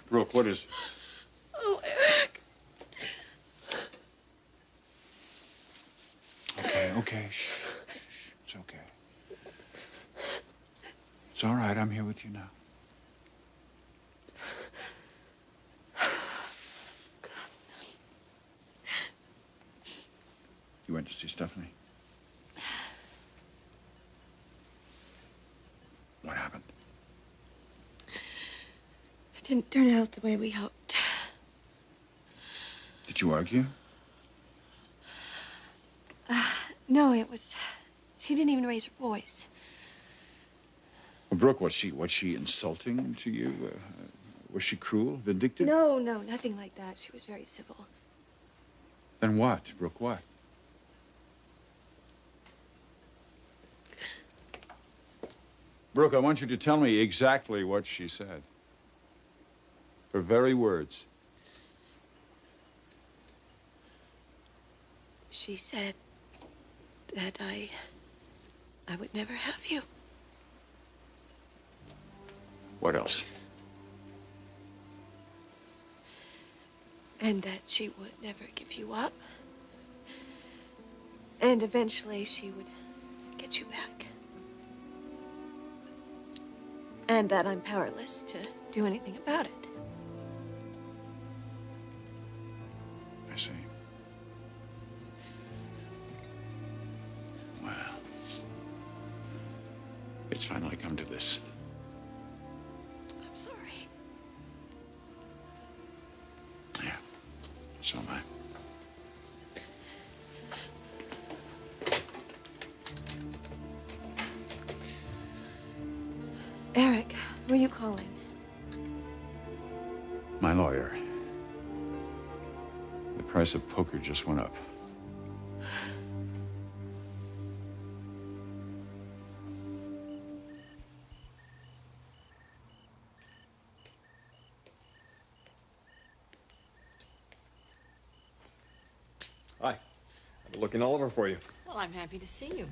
Brooke, what is it? Oh, Eric. Okay. Shh. It's okay. It's all right. I'm here with you now. You went to see Stephanie? What happened? It didn't turn out the way we hoped. Did you argue? No, it was... She didn't even raise her voice. Well, Brooke, was she insulting to you? Was she cruel, vindictive? No, nothing like that. She was very civil. Then what, Brooke, what? Brooke, I want you to tell me exactly what she said. Her very words. She said that I would never have you. What else? And that she would never give you up. And eventually she would get you back. And that I'm powerless to do anything about it. I see. Well, it's finally come to this. I'm sorry. Yeah, so am I. Eric, who are you calling? My lawyer. The price of poker just went up. Hi. I've been looking all over for you. Well, I'm happy to see you.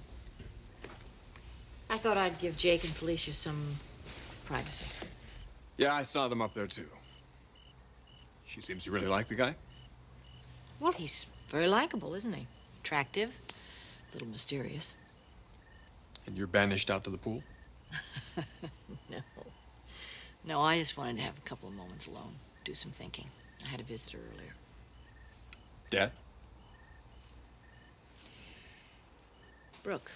I thought I'd give Jake and Felicia some privacy. Yeah, I saw them up there, too. She seems to really like the guy. Well, he's very likable, isn't he? Attractive, a little mysterious. And you're banished out to the pool? No. No, I just wanted to have a couple of moments alone, do some thinking. I had a visitor earlier. Dad? Brooke.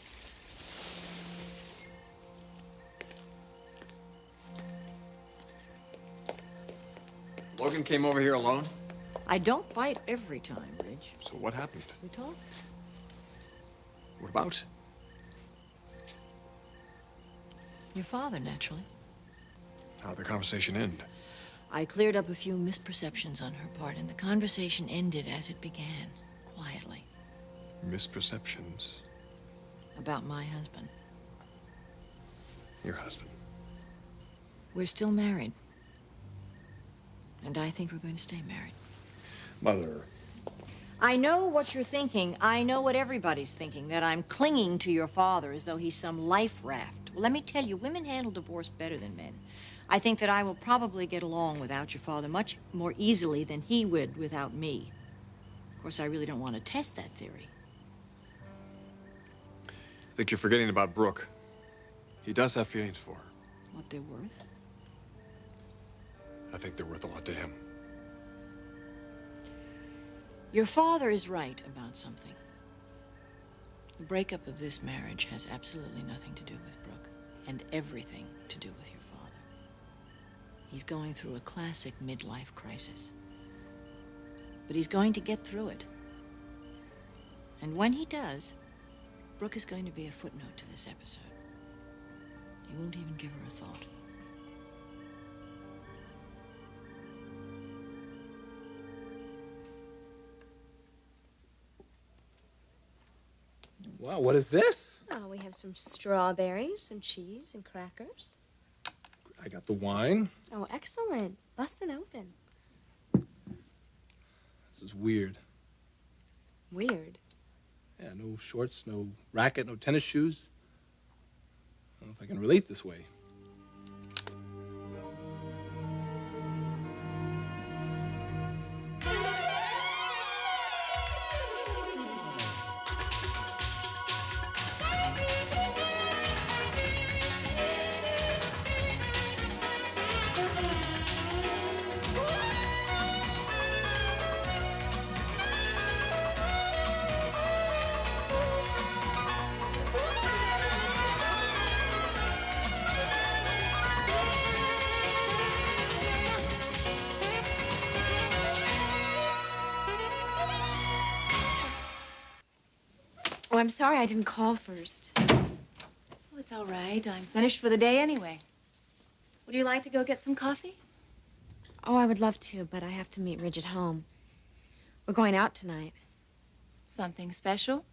Logan came over here alone? I don't bite every time, Ridge. So what happened? We talked. What about? Your father, naturally. How'd the conversation end? I cleared up a few misperceptions on her part, and the conversation ended as it began, quietly. Misperceptions? About my husband. Your husband? We're still married. And I think we're going to stay married. Mother. I know what you're thinking. I know what everybody's thinking, that I'm clinging to your father as though he's some life raft. Well, let me tell you, women handle divorce better than men. I think that I will probably get along without your father much more easily than he would without me. Of course, I really don't want to test that theory. I think you're forgetting about Brooke. He does have feelings for her. What they're worth? I think they're worth a lot to him. Your father is right about something. The breakup of this marriage has absolutely nothing to do with Brooke, and everything to do with your father. He's going through a classic midlife crisis. But he's going to get through it. And when he does, Brooke is going to be a footnote to this episode. He won't even give her a thought. Wow, what is this? Oh, we have some strawberries, some cheese, and crackers. I got the wine. Oh, excellent. Bust it open. This is weird. Weird. Yeah, no shorts, no racket, no tennis shoes. I don't know if I can relate this way. I'm sorry I didn't call first. Oh, it's all right. I'm finished for the day anyway. Would you like to go get some coffee? Oh, I would love to, but I have to meet Ridge at home. We're going out tonight. Something special?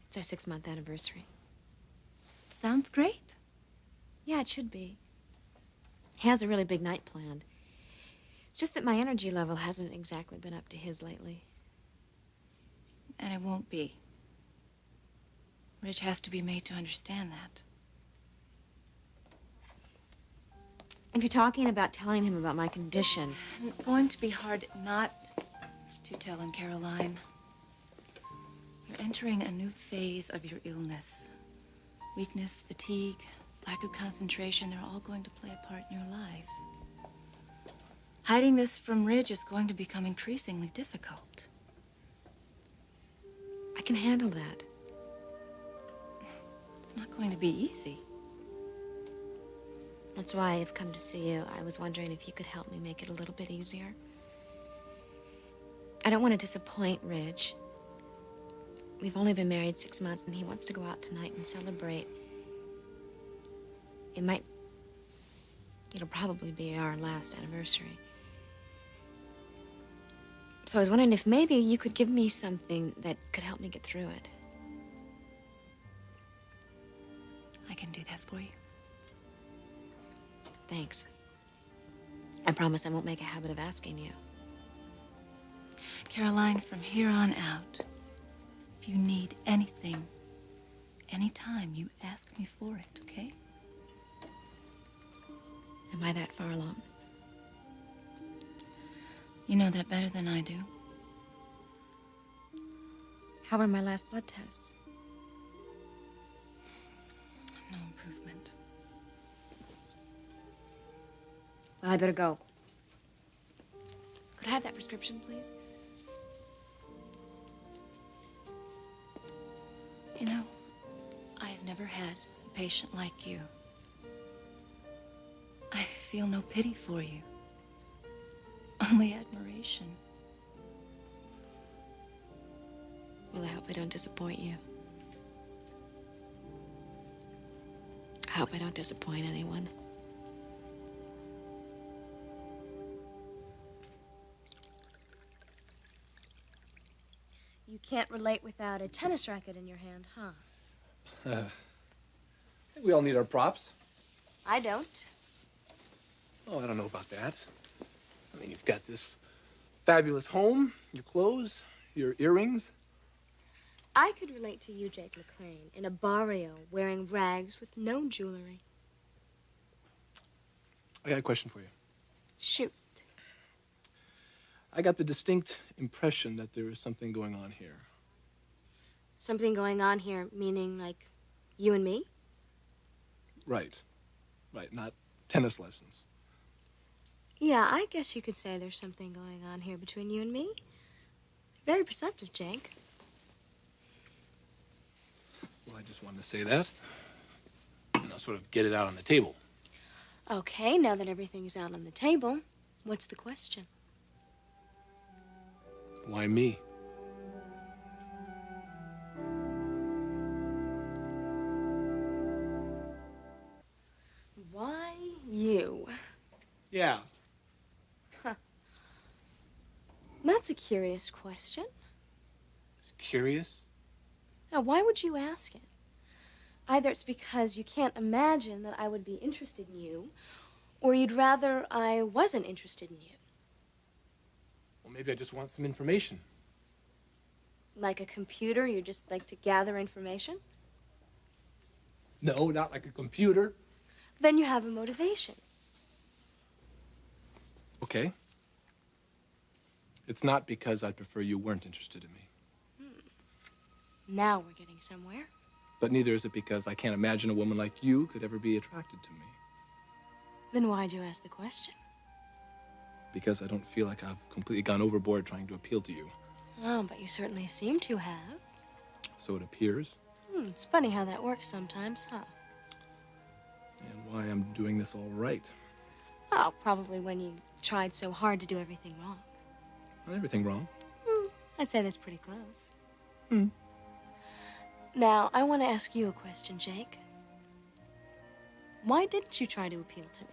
It's our 6-month anniversary. Sounds great. Yeah, it should be. He has a really big night planned. It's just that my energy level hasn't exactly been up to his lately. And it won't be. Ridge has to be made to understand that. If you're talking about telling him about my condition... It's going to be hard not to tell him, Caroline. You're entering a new phase of your illness. Weakness, fatigue, lack of concentration, they're all going to play a part in your life. Hiding this from Ridge is going to become increasingly difficult. I can handle that. It's not going to be easy. That's why I've come to see you. I was wondering if you could help me make it a little bit easier. I don't want to disappoint Ridge. We've only been married 6 months, and he wants to go out tonight and celebrate. It'll probably be our last anniversary. So I was wondering if maybe you could give me something that could help me get through it. I can do that for you. Thanks. I promise I won't make a habit of asking you. Caroline, from here on out, if you need anything, anytime, you ask me for it, okay? Am I that far along? You know that better than I do. How were my last blood tests? No improvement. Well, I better go. Could I have that prescription, please? You know, I have never had a patient like you. I feel no pity for you. Only admiration. Well, I hope I don't disappoint you. I hope I don't disappoint anyone. You can't relate without a tennis racket in your hand, huh? I think we all need our props. I don't. Oh, I don't know about that. I mean, you've got this fabulous home, your clothes, your earrings. I could relate to you, Jake McLean, in a barrio wearing rags with no jewelry. I got a question for you. Shoot. I got the distinct impression that there is something going on here. Something going on here, meaning like you and me? Right. Right, not tennis lessons. Yeah, I guess you could say there's something going on here between you and me. Very perceptive, Jake. Well, I just wanted to say that. And I'll sort of get it out on the table. Okay, now that everything's out on the table, what's the question? Why me? Why you? Yeah. That's a curious question. Curious? Now, why would you ask it? Either it's because you can't imagine that I would be interested in you, or you'd rather I wasn't interested in you. Well, maybe I just want some information. Like a computer, you just like to gather information? No, not like a computer. Then you have a motivation. Okay. It's not because I prefer you weren't interested in me. Now we're getting somewhere. But neither is it because I can't imagine a woman like you could ever be attracted to me. Then why'd you ask the question? Because I don't feel like I've completely gone overboard trying to appeal to you. Oh, but you certainly seem to have. So it appears. It's funny how that works sometimes, huh? And why I'm doing this all right. Oh, probably when you tried so hard to do everything wrong. Not everything wrong. I'd say that's pretty close. Now, I want to ask you a question, Jake. Why didn't you try to appeal to me?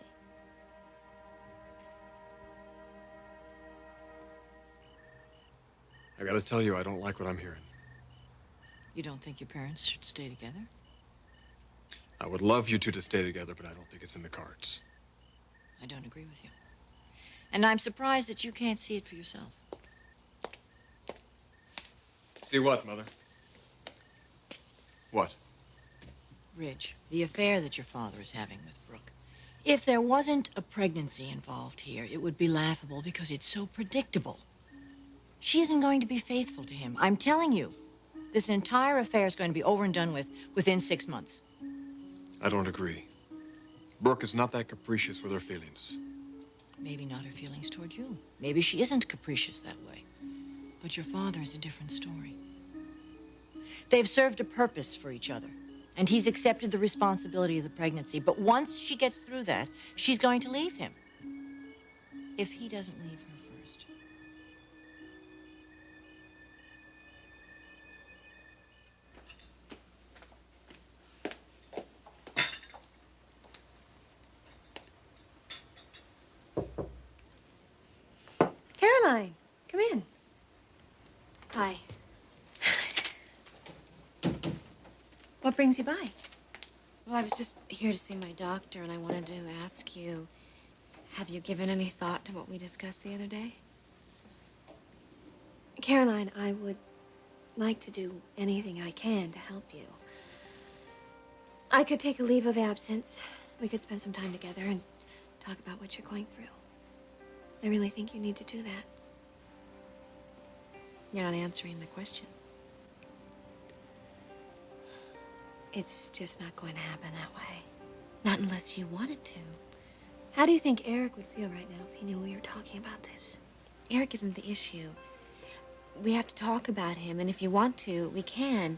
I gotta tell you, I don't like what I'm hearing. You don't think your parents should stay together? I would love you two to stay together, but I don't think it's in the cards. I don't agree with you. And I'm surprised that you can't see it for yourself. See what, Mother? What? Ridge, the affair that your father is having with Brooke. If there wasn't a pregnancy involved here, it would be laughable because it's so predictable. She isn't going to be faithful to him. I'm telling you, this entire affair is going to be over and done with within 6 months. I don't agree. Brooke is not that capricious with her feelings. Maybe not her feelings toward you. Maybe she isn't capricious that way. But your father is a different story. They've served a purpose for each other, and he's accepted the responsibility of the pregnancy. But once she gets through that, she's going to leave him. If he doesn't leave her first. Caroline, come in. Hi. What brings you by? Well, I was just here to see my doctor, and I wanted to ask you, have you given any thought to what we discussed the other day? Caroline, I would like to do anything I can to help you. I could take a leave of absence. We could spend some time together and talk about what you're going through. I really think you need to do that. You're not answering my question. It's just not going to happen that way. Not unless you wanted to. How do you think Eric would feel right now if he knew we were talking about this? Eric isn't the issue. We have to talk about him, and if you want to, we can.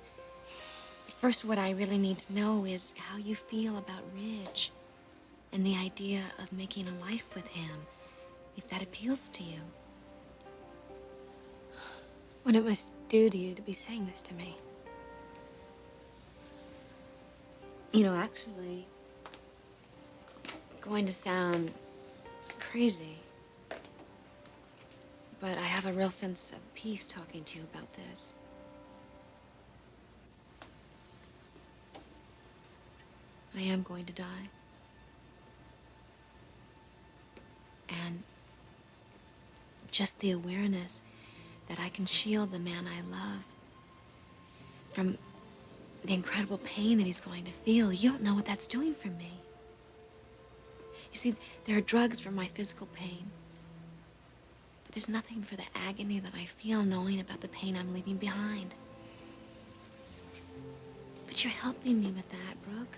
First, what I really need to know is how you feel about Ridge and the idea of making a life with him, if that appeals to you. What it must do to you to be saying this to me. You know, actually, it's going to sound crazy, but I have a real sense of peace talking to you about this. I am going to die. And just the awareness that I can shield the man I love from the incredible pain that he's going to feel. You don't know what that's doing for me. You see, there are drugs for my physical pain, but there's nothing for the agony that I feel knowing about the pain I'm leaving behind. But you're helping me with that, Brooke.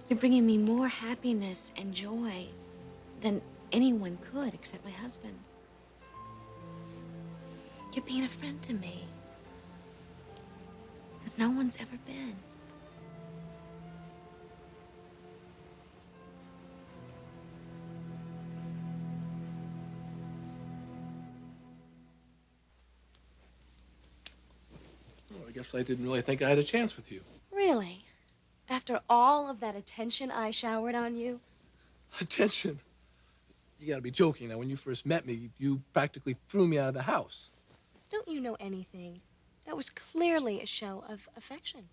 You're bringing me more happiness and joy than anyone could except my husband. You're being a friend to me, as no one's ever been. Oh, I guess I didn't really think I had a chance with you. Really? After all of that attention I showered on you? Attention? You gotta be joking. Now, when you first met me, you practically threw me out of the house. Don't you know anything? That was clearly a show of affection.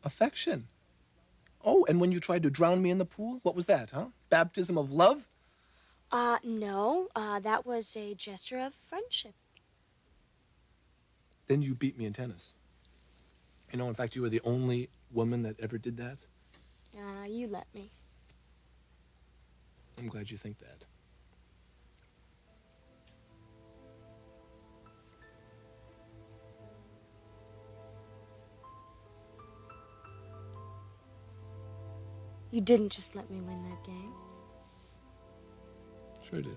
Affection? Oh, and when you tried to drown me in the pool, what was that, huh? Baptism of love? No. That was a gesture of friendship. Then you beat me in tennis. You know, in fact, you were the only woman that ever did that. You let me. I'm glad you think that. You didn't just let me win that game. Sure did.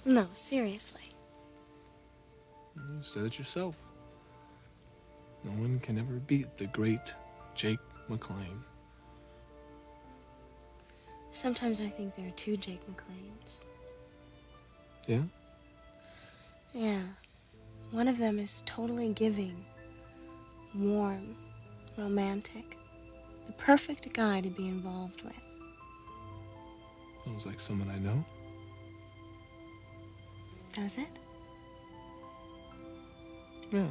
No, seriously. You said it yourself. No one can ever beat the great Jake McClain. Sometimes I think there are two Jake McClains. Yeah? Yeah. One of them is totally giving, warm, romantic. The perfect guy to be involved with. Sounds like someone I know. Does it? Yeah.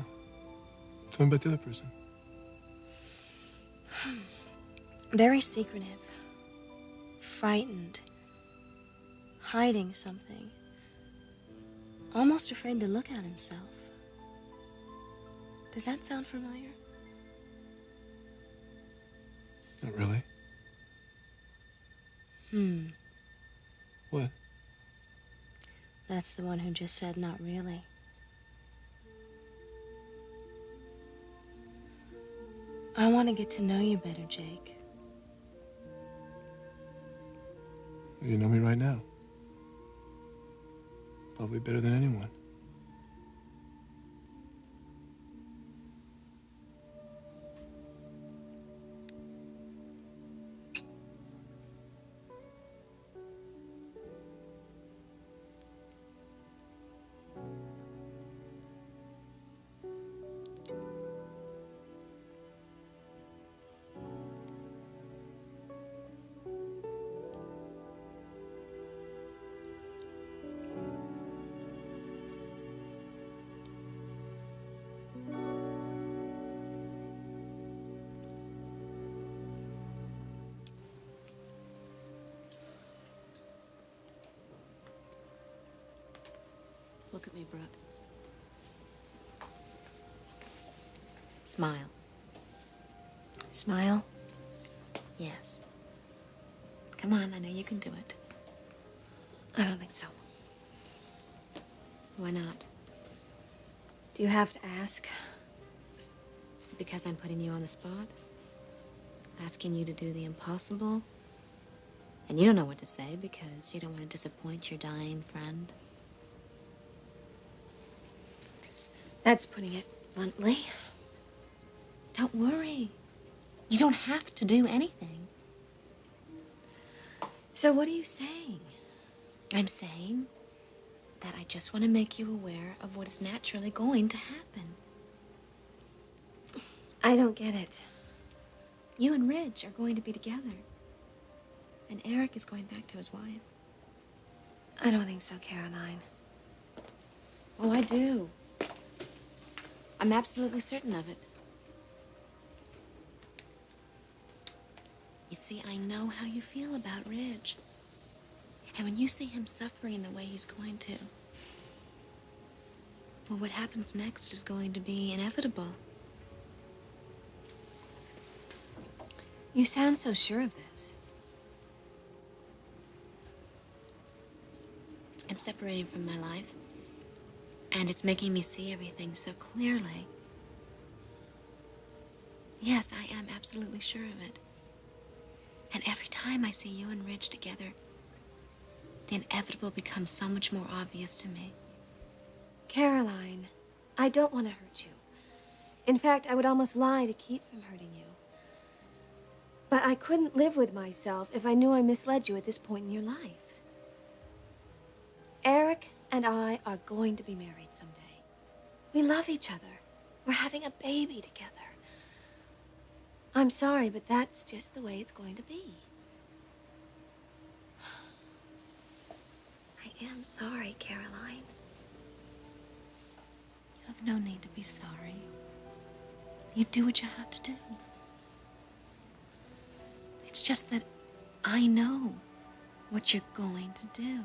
Tell me about the other person. Very secretive. Frightened. Hiding something. Almost afraid to look at himself. Does that sound familiar? Not really. What? That's the one who just said not really. I want to get to know you better, Jake. You know me right now. Probably better than anyone. Look at me, Brooke. Smile. Smile? Yes. Come on, I know you can do it. I don't think so. Why not? Do you have to ask? Is it because I'm putting you on the spot? Asking you to do the impossible? And you don't know what to say because you don't want to disappoint your dying friend? That's putting it bluntly. Don't worry. You don't have to do anything. So what are you saying? I'm saying that I just want to make you aware of what is naturally going to happen. I don't get it. You and Ridge are going to be together. And Eric is going back to his wife. I don't think so, Caroline. Oh, I do. I'm absolutely certain of it. You see, I know how you feel about Ridge. And when you see him suffering the way he's going to, well, what happens next is going to be inevitable. You sound so sure of this. I'm separating from my life, and it's making me see everything so clearly. Yes, I am absolutely sure of it. And every time I see you and Ridge together, the inevitable becomes so much more obvious to me. Caroline, I don't want to hurt you. In fact, I would almost lie to keep from hurting you. But I couldn't live with myself if I knew I misled you at this point in your life. Eric and I are going to be married someday. We love each other. We're having a baby together. I'm sorry, but that's just the way it's going to be. I am sorry, Caroline. You have no need to be sorry. You do what you have to do. It's just that I know what you're going to do.